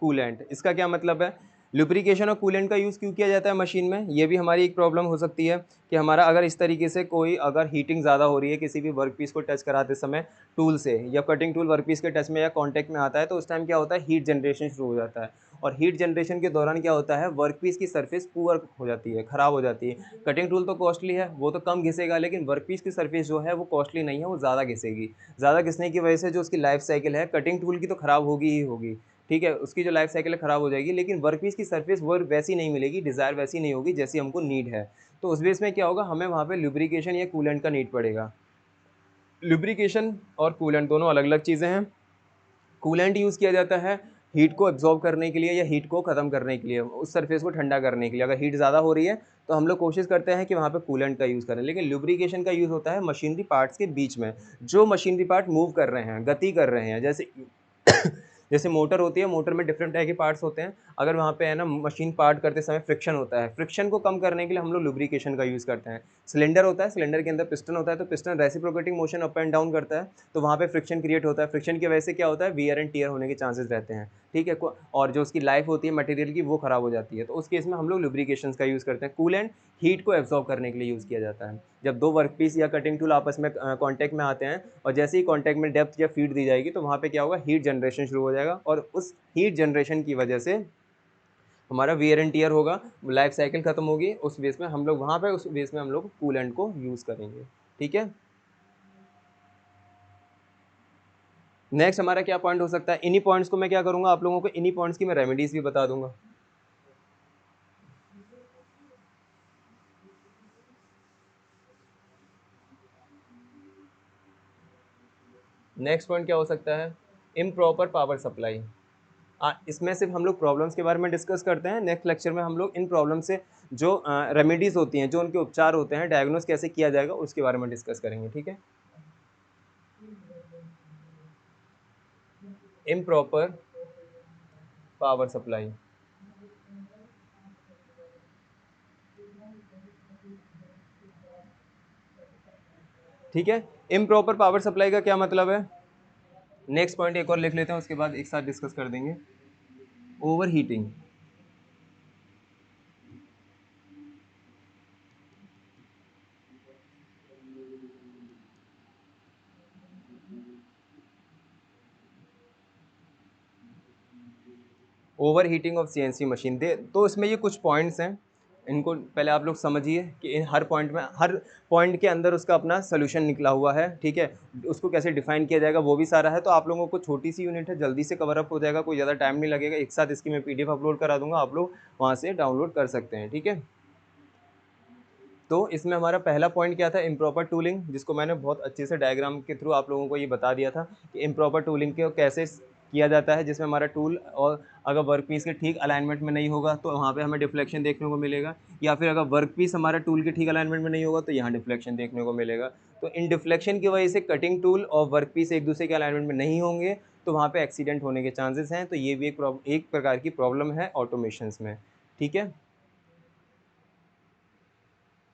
कूलेंट, इसका क्या मतलब है। लुब्रिकेशन और कूलेंट का यूज़ क्यों किया जाता है मशीन में, ये भी हमारी एक प्रॉब्लम हो सकती है कि हमारा अगर इस तरीके से कोई अगर हीटिंग ज़्यादा हो रही है किसी भी वर्क पीस को टच कराते समय टूल से, या कटिंग टूल वर्क पीस के टच में या कॉन्टैक्ट में आता है, तो उस टाइम क्या होता है, हीट जनरेशन शुरू हो जाता है। और हीट जनरेशन के दौरान क्या होता है, वर्क पीस की सरफेस पुअर हो जाती है, ख़राब हो जाती है। कटिंग टूल तो कॉस्टली है, वो तो कम घिसेगा, लेकिन वर्क पीस की सरफेस जो है वो कॉस्टली नहीं है, वो ज़्यादा घिसेगी। ज़्यादा घिसने की वजह से जो उसकी लाइफ साइकिल है कटिंग टूल की तो ख़राब होगी ही होगी, ठीक है, उसकी जो लाइफ साइकिल है ख़राब हो जाएगी, लेकिन वर्कपीस की सरफेस वो वैसी नहीं मिलेगी, डिज़ायर वैसी नहीं होगी जैसी हमको नीड है। तो उस बेस में क्या होगा, हमें वहाँ पे लुब्रिकेशन या कूलेंट का नीड पड़ेगा। लुब्रिकेशन और कूलेंट दोनों अलग अलग चीज़ें हैं। कूलेंट यूज़ किया जाता है हीट को एब्जॉर्ब करने के लिए या हीट को ख़त्म करने के लिए, उस सरफेस को ठंडा करने के लिए। अगर हीट ज़्यादा हो रही है तो हम लोग कोशिश करते हैं कि वहाँ पे कूलेंट का यूज़ करें। लेकिन लुब्रिकेशन का यूज़ होता है मशीनरी पार्ट्स के बीच में, जो मशीनरी पार्ट मूव कर रहे हैं, गति कर रहे हैं, जैसे जैसे मोटर होती है, मोटर में डिफरेंट टाइप के पार्ट्स होते हैं। अगर वहाँ पे है ना मशीन पार्ट करते समय फ्रिक्शन होता है, फ्रिक्शन को कम करने के लिए हम लोग लुब्रिकेशन का यूज़ करते हैं। सिलेंडर होता है, सिलेंडर के अंदर पिस्टन होता है, तो piston reciprocating motion up and down करता है, तो वहाँ पे फ्रिक्शन क्रिएट होता है। फ्रिक्शन की वजह से क्या होता है, वियर एंड टियर होने के चांसेस रहते हैं, ठीक है। और जो उसकी लाइफ होती है मटेरियल की वो खराब हो जाती है, तो उस केस में हम लोग लुब्रिकेशन का यूज़ करते हैं। कूलेंट हीट को एब्जॉर्ब करने के लिए यूज़ किया जाता है। जब दो वर्कपीस या कटिंग टूल आपस में कांटेक्ट में आते हैं, और जैसे ही कांटेक्ट में डेप्थ या फीड दी जाएगी, तो वहाँ पे क्या होगा, हीट जनरेशन शुरू हो जाएगा, और उस हीट जनरेशन की वजह से हमारा वियर एंड टियर होगा, लाइफ साइकिल खत्म होगी। उस बेस में हम लोग वहाँ पे उस बेस में हम लोग कूलेंट को यूज़ करेंगे, ठीक है। नेक्स्ट हमारा क्या पॉइंट हो सकता है, इन्हीं पॉइंट्स को मैं क्या करूँगा, आप लोगों को इन्हीं पॉइंट्स की मैं रेमेडीज भी बता दूंगा। नेक्स्ट पॉइंट क्या हो सकता है, इम्प्रॉपर पावर सप्लाई। इसमें सिर्फ हम लोग प्रॉब्लम्स के बारे में डिस्कस करते हैं। नेक्स्ट लेक्चर में हम लोग इन प्रॉब्लम से जो रेमेडीज होती हैं, जो उनके उपचार होते हैं, डायग्नोस कैसे किया जाएगा, उसके बारे में डिस्कस करेंगे, ठीक है। इम्प्रॉपर पावर सप्लाई, ठीक है। इम्प्रॉपर पावर सप्लाई का क्या मतलब है, नेक्स्ट पॉइंट एक और लिख लेते हैं, उसके बाद एक साथ डिस्कस कर देंगे। Overheating, overheating of CNC machine दे। तो इसमें ये कुछ पॉइंट्स हैं, इनको पहले आप लोग समझिए कि इन हर पॉइंट में, हर पॉइंट के अंदर उसका अपना सोल्यूशन निकला हुआ है, ठीक है। उसको कैसे डिफाइन किया जाएगा वो भी सारा है। तो आप लोगों को छोटी सी यूनिट है, जल्दी से कवर अप हो जाएगा, कोई ज़्यादा टाइम नहीं लगेगा। एक साथ इसकी मैं पीडीएफ अपलोड करा दूंगा, आप लोग वहाँ से डाउनलोड कर सकते हैं, ठीक है। तो इसमें हमारा पहला पॉइंट क्या था, इम्प्रॉपर टूलिंग, जिसको मैंने बहुत अच्छे से डायग्राम के थ्रू आप लोगों को ये बता दिया था कि इम्प्रॉपर टूलिंग को कैसे किया जाता है, जिसमें हमारा टूल और अगर वर्क पीस के ठीक अलाइनमेंट में नहीं होगा तो वहाँ पे हमें डिफ्लेक्शन देखने को मिलेगा, या फिर अगर वर्क पीस हमारा टूल के ठीक अलाइनमेंट में नहीं होगा तो यहाँ डिफ्लेक्शन देखने को मिलेगा। तो इन डिफ्लेक्शन की वजह से कटिंग टूल और वर्क पीस एक दूसरे के अलाइनमेंट में नहीं होंगे तो वहाँ पे एक्सीडेंट होने के चांसेस हैं। तो ये भी एक प्रकार की प्रॉब्लम है ऑटोमेशंस में, ठीक है।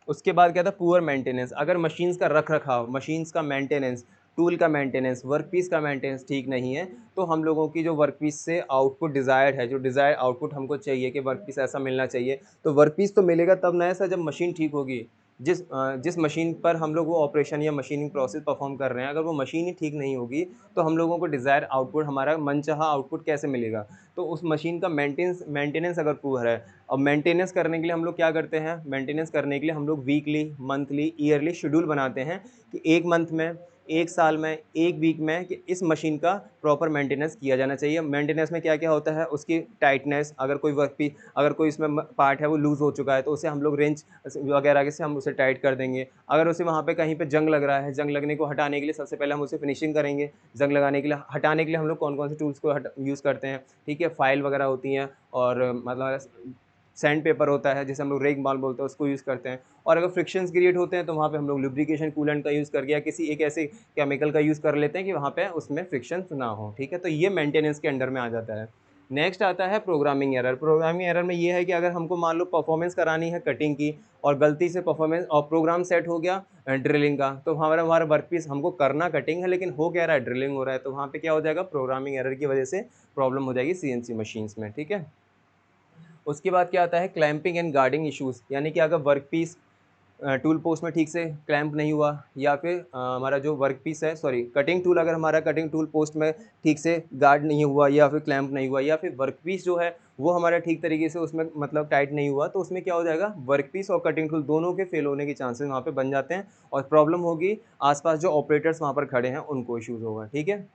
उसके बाद क्या था, पुअर मेंटेनेंस। अगर मशीन्स का रख रखाव, मशीन्स का मेंटेनेंस, टूल का मेंटेनेंस, वर्क पीस का मेंटेनेंस ठीक नहीं है तो हम लोगों की जो वर्क पीस से आउटपुट डिज़ायर्ड है, जो डिज़ायर्ड आउटपुट हमको चाहिए कि वर्क पीस ऐसा मिलना चाहिए, तो वर्क पीस तो मिलेगा तब ना ऐसा जब मशीन ठीक होगी। जिस मशीन पर हम लोग वो ऑपरेशन या मशीनिंग प्रोसेस परफॉर्म कर रहे हैं, अगर वो मशीन ही ठीक नहीं होगी तो हम लोगों को डिज़ायर आउटपुट, हमारा मनचाहा आउटपुट कैसे मिलेगा। तो उस मशीन का मेंटेनेंस अगर पुअर है, और मेंटेनेंस करने के लिए हम लोग क्या करते हैं, मेंटेनेंस करने के लिए हम लोग वीकली, मंथली, ईयरली शेड्यूल बनाते हैं कि एक मंथ में, एक साल में, एक वीक में कि इस मशीन का प्रॉपर मेंटेनेंस किया जाना चाहिए। मेंटेनेंस में क्या-क्या होता है, उसकी टाइटनेस, अगर कोई वर्क पीस, अगर कोई इसमें पार्ट है वो लूज़ हो चुका है तो उसे हम लोग रेंच वगैरह से हम उसे टाइट कर देंगे। अगर उसे वहाँ पे कहीं पे जंग लग रहा है, जंग लगने को हटाने के लिए सबसे पहले हम उसे फिनिशिंग करेंगे। जंग लगाने के लिए, हटाने के लिए हम लोग कौन-कौन से टूल्स को यूज़ करते हैं, ठीक है। फाइल वगैरह होती हैं और मतलब सैंड पेपर होता है जिसे हम लोग रेग माल बोलते हैं, उसको यूज़ करते हैं। और अगर फ्रिक्शंस क्रिएट होते हैं तो वहाँ पे हम लोग लुब्रिकेशन कूलेंट का यूज़ करके या किसी एक ऐसे केमिकल का यूज़ कर लेते हैं कि वहाँ पे उसमें फ्रिक्शंस ना हो, ठीक है। तो ये मेंटेनेंस के अंडर में आ जाता है। नेक्स्ट आता है प्रोग्रामिंग एरर। प्रोग्रामिंग एरर में ये है कि अगर हमको मान लो परफॉर्मेंस करानी है कटिंग की और गलती से परफॉर्मेंस और प्रोग्राम सेट हो गया ड्रिलिंग का, तो हमारा हमारा वर्क पीस, हमको करना कटिंग है लेकिन हो क्या रहा है, ड्रिलिंग हो रहा है, तो वहाँ पे क्या हो जाएगा, प्रोग्रामिंग एरर की वजह से प्रॉब्लम हो जाएगी सीएनसी मशीन्स में, ठीक है। उसके बाद क्या आता है, क्लैंपिंग एंड गार्डिंग इश्यूज़, यानी कि अगर वर्क पीस टूल पोस्ट में ठीक से क्लैंप नहीं हुआ, या फिर हमारा जो वर्क पीस है, सॉरी कटिंग टूल, अगर हमारा कटिंग टूल पोस्ट में ठीक से गार्ड नहीं हुआ या फिर क्लैंप नहीं हुआ, या फिर वर्क पीस जो है वो हमारा ठीक तरीके से उसमें मतलब टाइट नहीं हुआ, तो उसमें क्या हो जाएगा, वर्क पीस और कटिंग टूल दोनों के फेल होने के चांसेस वहाँ पे बन जाते हैं और प्रॉब्लम होगी आसपास जो ऑपरेटर्स वहाँ पर खड़े हैं उनको इश्यूज़ होगा, ठीक है।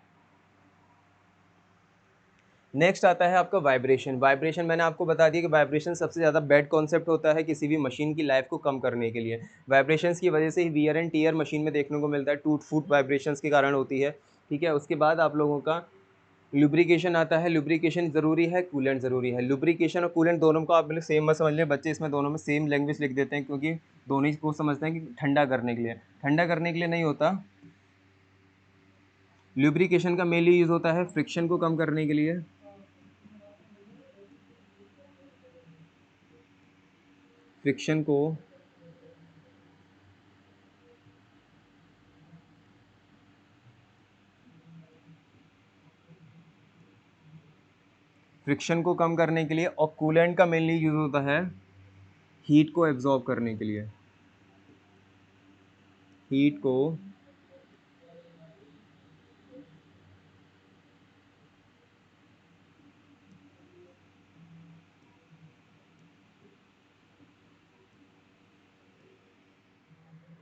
नेक्स्ट आता है आपका वाइब्रेशन। वाइब्रेशन मैंने आपको बता दिया कि वाइब्रेशन सबसे ज़्यादा बैड कॉन्सेप्ट होता है किसी भी मशीन की लाइफ को कम करने के लिए। वाइब्रेशंस की वजह से ही वियर एंड टियर मशीन में देखने को मिलता है, टूट-फूट वाइब्रेशंस के कारण होती है, ठीक है। उसके बाद आप लोगों का लुब्रिकेशन आता है। लुब्रिकेशन ज़रूरी है, कूलेंट ज़रूरी है। लुब्रिकेशन और कूलेंट दोनों को आप लोग सेम मत समझ लें, बच्चे इसमें दोनों में सेम लैंग्वेज लिख देते हैं क्योंकि दोनों ही को समझते हैं कि ठंडा करने के लिए। ठंडा करने के लिए नहीं होता। लुब्रिकेशन का मेनली यूज़ होता है फ्रिक्शन को कम करने के लिए। फ्रिक्शन को फ्रिक्शन को कम करने के लिए, और कूलेंट का मेनली यूज़ होता है हीट को एब्जॉर्ब करने के लिए। हीट को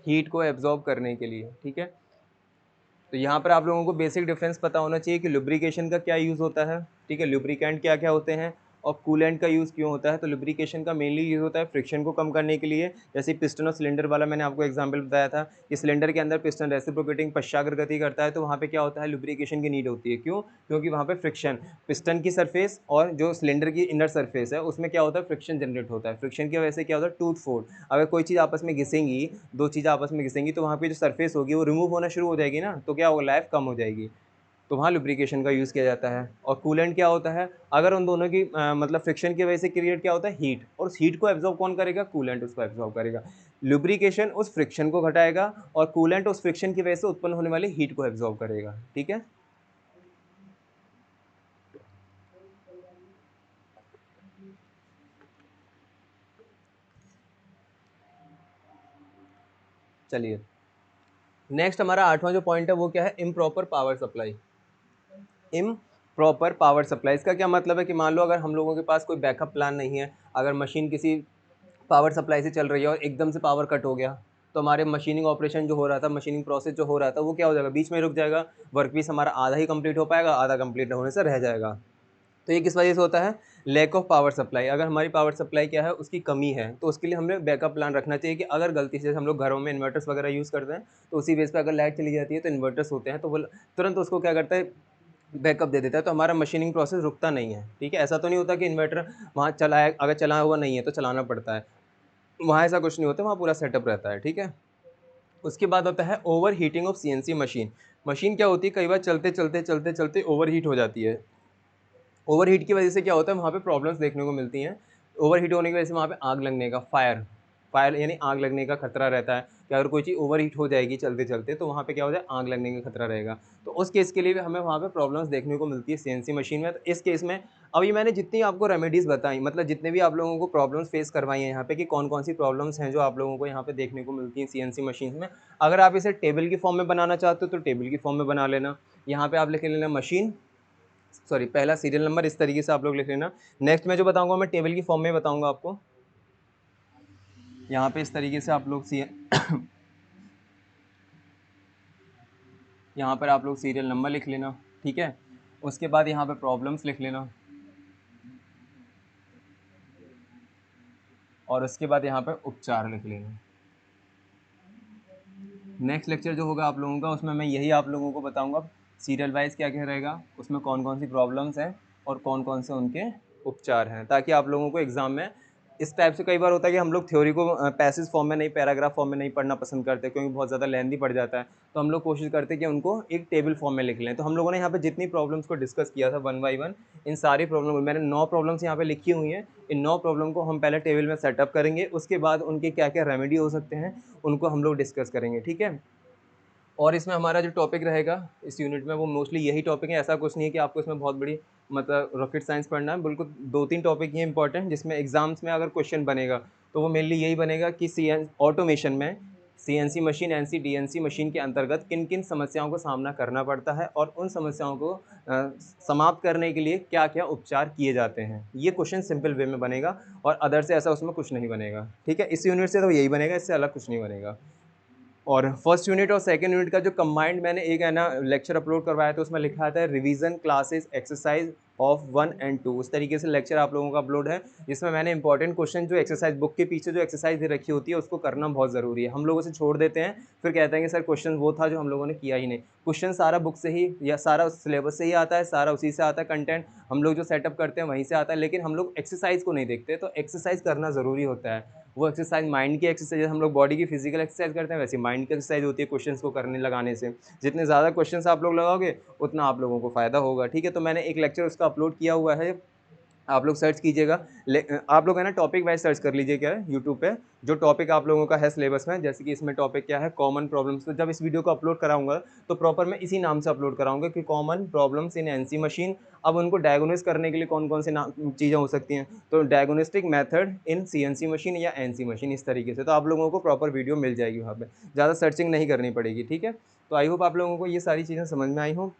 हीट को एब्जॉर्ब करने के लिए, ठीक है। तो यहाँ पर आप लोगों को बेसिक डिफरेंस पता होना चाहिए कि लुब्रिकेशन का क्या यूज़ होता है, ठीक है, लुब्रिकेंट क्या क्या होते हैं और कूलेंट का यूज़ क्यों होता है। तो लुब्रिकेशन का मेनली यूज़ होता है फ्रिक्शन को कम करने के लिए, जैसे पिस्टन और सिलेंडर वाला मैंने आपको एग्जांपल बताया था कि सिलेंडर के अंदर पिस्टन रेसिप्रोकेटिंग पश्चाग्र गति करता है, तो वहाँ पे क्या होता है, लुब्रिकेशन की नीड होती है। क्यों? क्योंकि वहाँ पे फ्रिक्शन, पिस्टन की सरफेस और जो सिलेंडर की इनर सरफेस है उसमें क्या होता है, फ्रिक्शन जनरेट होता है। फ्रिक्शन की वजह से क्या होता है, टूट फोड़, अगर कोई चीज़ आपस में घिसेंगी, दो चीज़ें आपस में घिसेंगी तो वहाँ पे जो सरफेस होगी वो रिमूव होना शुरू हो जाएगी ना, तो क्या होगा, लाइफ कम हो जाएगी। तो वहाँ लुब्रिकेशन का यूज़ किया जाता है। और कूलेंट क्या होता है, अगर उन दोनों की मतलब फ्रिक्शन की वजह से क्रिएट क्या होता है, हीट, और उस हीट को एब्जॉर्ब कौन करेगा, कूलेंट उसको एब्जॉर्ब करेगा। लुब्रिकेशन उस फ्रिक्शन को घटाएगा और कूलेंट उस फ्रिक्शन की वजह से उत्पन्न होने वाली हीट को एब्जॉर्ब करेगा, ठीक है। चलिए, नेक्स्ट हमारा 8वां जो पॉइंट है वो क्या है, improper power supply. Improper power supply, इसका क्या मतलब है कि मान लो अगर हम लोगों के पास कोई बैकअप प्लान नहीं है, अगर मशीन किसी पावर सप्लाई से चल रही है और एकदम से पावर कट हो गया, तो हमारे मशीनिंग ऑपरेशन जो हो रहा था, मशीनिंग प्रोसेस जो हो रहा था वो क्या हो जाएगा, बीच में रुक जाएगा। वर्क पीस हमारा आधा ही कंप्लीट हो पाएगा, आधा कंप्लीट होने से रह जाएगा। तो ये किस वजह से होता है, लैक ऑफ पावर सप्लाई। अगर हमारी पावर सप्लाई क्या है उसकी कमी है, तो उसके लिए हमें बैकअप प्लान रखना चाहिए कि अगर गलती से हम लोग घरों में इन्वर्टर्स वगैरह यूज़ करते हैं, तो उसी बेस पे अगर लाइट चली जाती है तो इन्वर्टर्स होते हैं, तो वो तुरंत उसको क्या करता है, बैकअप दे देता है, तो हमारा मशीनिंग प्रोसेस रुकता नहीं है। ठीक है, ऐसा तो नहीं होता कि इन्वर्टर वहाँ चलाया, अगर चला हुआ नहीं है तो चलाना पड़ता है, वहाँ ऐसा कुछ नहीं होता, वहाँ पूरा सेटअप रहता है। ठीक है, उसके बाद होता है over heating of CNC machine. Machine क्या होती है, कई बार चलते चलते चलते चलते ओवर हीट हो जाती है। ओवर हीट की वजह से क्या होता है, वहाँ पे प्रॉब्लम्स देखने को मिलती हैं। ओवर हीट होने की वजह से वहाँ पे आग लगने का, फायर फायर यानी आग लगने का खतरा रहता है कि अगर कोई चीज़ ओवर हीट हो जाएगी चलते चलते, तो वहाँ पे क्या हो जाए, आग लगने का खतरा रहेगा। तो उस केस के लिए भी हमें वहाँ पे प्रॉब्लम्स देखने को मिलती है सीएनसी मशीन में। तो इस केस में अभी मैंने जितनी आपको रेमेडीज़ बताई, मतलब जितने भी आप लोगों को प्रॉब्लम्स फेस करवाई हैं यहाँ पे, कि कौन कौन सी प्रॉब्लम्स हैं जो आप लोगों को यहाँ पे देखने को मिलती हैं सीएनसी मशीन में। अगर आप इसे टेबल की फॉर्म में बनाना चाहते हो तो टेबल की फॉर्म में बना लेना। यहाँ पे आप लिख लेना मशीन, सॉरी, पहला सीरियल नंबर, इस तरीके से आप लोग लिख लेना। नेक्स्ट मैं जो बताऊंगा मैं टेबल की फॉर्म में बताऊंगा आपको। यहाँ पे इस तरीके से आप लोग यहाँ पर आप लोग सीरियल नंबर लिख लेना। ठीक है, उसके बाद यहाँ पे प्रॉब्लम्स लिख लेना, और उसके बाद यहाँ पे उपचार लिख लेना। नेक्स्ट लेक्चर जो होगा आप लोगों का, उसमें मैं यही आप लोगों को बताऊंगा सीरियल वाइज क्या क्या रहेगा, उसमें कौन कौन सी प्रॉब्लम्स हैं और कौन कौन से उनके उपचार हैं, ताकि आप लोगों को एग्जाम में इस टाइप से, कई बार होता है कि हम लोग थ्योरी को पैसेज फॉर्म में नहीं, पैराग्राफ फॉर्म में नहीं पढ़ना पसंद करते, क्योंकि बहुत ज़्यादा लेंथी पड़ जाता है। तो हम लोग कोशिश करते हैं कि उनको एक टेबल फॉर्म में लिख लें। तो हम लोगों ने यहाँ पे जितनी प्रॉब्लम्स को डिस्कस किया था वन बाई वन, इन सारी प्रॉब्लम मैंने 9 प्रॉब्लम्स यहाँ पे लिखी हुई हैं। इन 9 प्रॉब्लम को हम पहले टेबल में सेटअप करेंगे, उसके बाद उनके क्या क्या रेमेडी हो सकते हैं उनको हम लोग डिस्कस करेंगे। ठीक है, और इसमें हमारा जो टॉपिक रहेगा इस यूनिट में वो मोस्टली यही टॉपिक है। ऐसा कुछ नहीं है कि आपको इसमें बहुत बड़ी मतलब रॉकेट साइंस पढ़ना है, बिल्कुल 2-3 टॉपिक ही इंपॉर्टेंट, जिसमें एग्जाम्स में अगर क्वेश्चन बनेगा तो वो मेनली यही बनेगा कि ऑटोमेशन में CNC machine, NC DNC machine के अंतर्गत किन किन समस्याओं का सामना करना पड़ता है, और उन समस्याओं को समाप्त करने के लिए क्या क्या उपचार किए जाते हैं। ये क्वेश्चन सिंपल वे में बनेगा, और अदर से ऐसा उसमें कुछ नहीं बनेगा। ठीक है, इस यूनिट से तो यही बनेगा, इससे अलग कुछ नहीं बनेगा। और फर्स्ट यूनिट और सेकंड यूनिट का जो कंबाइंड मैंने एक है ना लेक्चर अपलोड करवाया था, उसमें लिखा था revision classes exercise of 1 and 2, उस तरीके से लेक्चर आप लोगों का अपलोड है, जिसमें मैंने इंपॉर्टेंट क्वेश्चन जो एक्सरसाइज बुक के पीछे जो एक्सरसाइज दे रखी होती है उसको करना बहुत ज़रूरी है। हम लोग उसे छोड़ देते हैं, फिर कहते हैं कि सर क्वेश्चन वो था जो हम लोगों ने किया ही नहीं। क्वेश्चन सारा बुक से ही या सारा सिलेबस से ही आता है, सारा उसी से आता है, कंटेंट हम लोग जो सेटअप करते हैं वहीं से आता है, लेकिन हम लोग एक्सरसाइज को नहीं देखते। तो एक्सरसाइज करना ज़रूरी होता है। वो एक्सरसाइज माइंड की एक्सरसाइज, हम लोग बॉडी की फिजिकल एक्सरसाइज करते हैं, वैसे माइंड की एक्सरसाइज होती है क्वेश्चंस को करने लगाने से। जितने ज़्यादा क्वेश्चंस आप लोग लगाओगे उतना आप लोगों को फ़ायदा होगा। ठीक है, तो मैंने एक लेक्चर उसका अपलोड किया हुआ है, आप लोग सर्च कीजिएगा। आप लोग है ना टॉपिक वाइज सर्च कर लीजिए क्या है यूट्यूब पे, जो टॉपिक आप लोगों का है सिलेबस में। जैसे कि इसमें टॉपिक क्या है, कॉमन प्रॉब्लम्स। तो जब इस वीडियो को अपलोड कराऊंगा तो प्रॉपर मैं इसी नाम से अपलोड कराऊंगा कि common problems in NC machine. अब उनको डायग्नोस करने के लिए कौन कौन से चीज़ें हो सकती हैं, तो diagnostic method in CNC machine या एनसी मशीन, इस तरीके से। तो आप लोगों को प्रॉपर वीडियो मिल जाएगी वहाँ पे, ज़्यादा सर्चिंग नहीं करनी पड़ेगी। ठीक है, तो आई होप आप लोगों को ये सारी चीज़ें समझ में आई हो।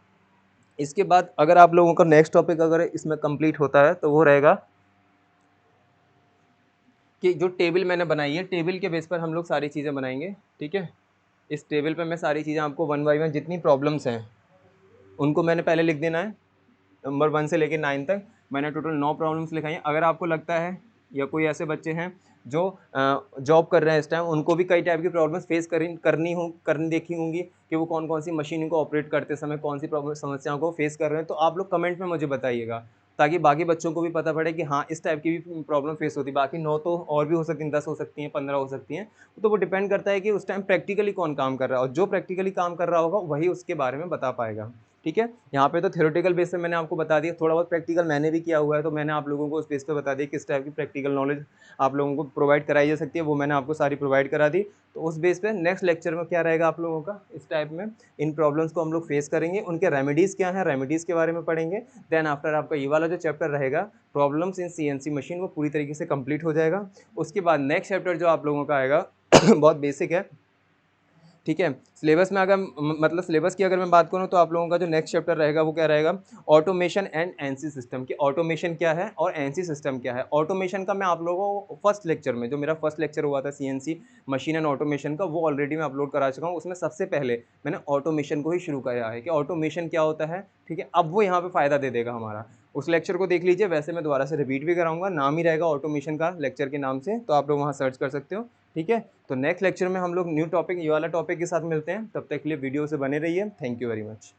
इसके बाद अगर आप लोगों का नेक्स्ट टॉपिक अगर इसमें कंप्लीट होता है तो वो रहेगा कि जो टेबल मैंने बनाई है, टेबल के बेस पर हम लोग सारी चीज़ें बनाएंगे। ठीक है, इस टेबल पे मैं सारी चीज़ें आपको वन बाई वन जितनी प्रॉब्लम्स हैं उनको मैंने पहले लिख देना है। नंबर 1 से लेकर 9 तक मैंने टोटल 9 प्रॉब्लम्स लिखाई हैं। अगर आपको लगता है या कोई ऐसे बच्चे हैं जो जॉब कर रहे हैं इस टाइम, उनको भी कई टाइप की प्रॉब्लम्स फेस करनी देखी होंगी कि वो कौन कौन सी मशीन को ऑपरेट करते समय कौन सी प्रॉब्लम समस्याओं को फेस कर रहे हैं, तो आप लोग कमेंट में मुझे बताइएगा, ताकि बाकी बच्चों को भी पता पड़े कि हाँ इस टाइप की भी प्रॉब्लम फेस होती है। बाकी 9 तो और भी हो सकती हैं, 10 हो सकती हैं, 15 हो सकती हैं। तो वो डिपेंड करता है कि उस टाइम प्रैक्टिकली कौन काम कर रहा है, और जो प्रैक्टिकली काम कर रहा होगा वही उसके बारे में बता पाएगा। ठीक है, यहाँ पे तो थ्योरेटिकल बेस पे मैंने आपको बता दिया, थोड़ा बहुत प्रैक्टिकल मैंने भी किया हुआ है, तो मैंने आप लोगों को उस बेस पे बता दिया किस टाइप की प्रैक्टिकल नॉलेज आप लोगों को प्रोवाइड कराई जा सकती है, वो मैंने आपको सारी प्रोवाइड करा दी। तो उस बेस पे नेक्स्ट लेक्चर में क्या रहेगा आप लोगों का, इस टाइप में इन प्रॉब्लम्स को हम लोग फेस करेंगे, उनके रेमेडीज़ क्या हैं, रेमेडीज़ के बारे में पढ़ेंगे। देन आफ्टर आपका ये वाला जो चैप्टर रहेगा प्रॉब्लम्स इन सीएनसी मशीन, वो पूरी तरीके से कंप्लीट हो जाएगा। उसके बाद नेक्स्ट चैप्टर जो आप लोगों का आएगा बहुत बेसिक है। ठीक है, सिलेबस में अगर मतलब सिलेबस की अगर मैं बात करूँ तो आप लोगों का जो नेक्स्ट चैप्टर रहेगा वो क्या रहेगा, ऑटोमेशन एंड एनसी सिस्टम। कि ऑटोमेशन क्या है और एनसी सिस्टम क्या है। ऑटोमेशन का मैं आप लोगों को फर्स्ट लेक्चर में, जो मेरा फर्स्ट लेक्चर हुआ था सीएनसी मशीन एंड ऑटोमेशन का, वो ऑलरेडी मैं अपलोड करा चुका हूँ। उसमें सबसे पहले मैंने ऑटोमेशन को ही शुरू किया है कि ऑटोमेशन क्या होता है। ठीक है, अब वो यहाँ पे फ़ायदा दे देगा हमारा। उस लेक्चर को देख लीजिए। वैसे मैं दोबारा से रिपीट भी कराऊंगा, नाम ही रहेगा ऑटोमेशन का लेक्चर के नाम से, तो आप लोग वहाँ सर्च कर सकते हो। ठीक है, तो नेक्स्ट लेक्चर में हम लोग न्यू टॉपिक, ये वाला टॉपिक के साथ मिलते हैं। तब तक के लिए वीडियो से बने रहिए। Thank you very much.